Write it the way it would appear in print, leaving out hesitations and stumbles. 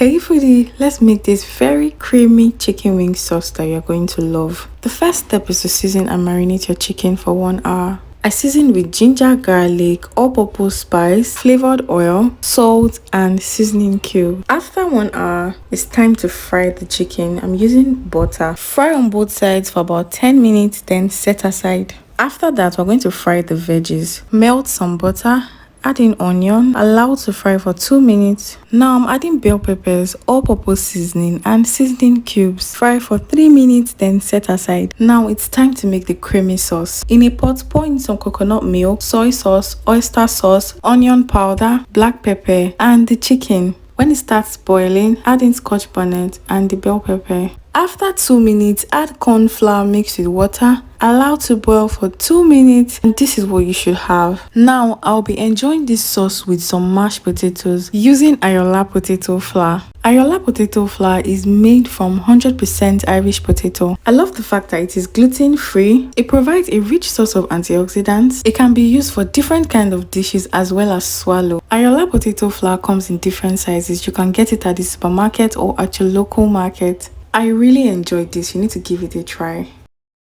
Hey foodie, let's make this very creamy chicken wing sauce that you're going to love. The first step is to season and marinate your chicken for 1 hour. I seasoned with ginger, garlic, all-purpose spice, flavored oil, salt, and seasoning cube. After 1 hour, it's time to fry the chicken. I'm using butter. Fry on both sides for about 10 minutes, then set aside. After that, we're going to fry the veggies. Melt some butter. Add in onion, allow to fry for 2 minutes. Now I'm adding bell peppers, all-purpose seasoning and seasoning cubes. Fry for 3 minutes, then set aside. Now it's time to make the creamy sauce. In a pot, pour in some coconut milk, soy sauce, oyster sauce, onion powder, black pepper, and the chicken. When it starts boiling, add in scotch bonnet and the bell pepper. After 2 minutes, add corn flour mixed with water. Allow to boil for 2 minutes, and this is what you should have. Now, I'll be enjoying this sauce with some mashed potatoes using Ayoola potato flour. Ayoola potato flour is made from 100% Irish potato. I love the fact that it is gluten-free. It provides a rich source of antioxidants. It can be used for different kinds of dishes as well as swallow. Ayoola potato flour comes in different sizes. You can get it at the supermarket or at your local market. I really enjoyed this. You need to give it a try.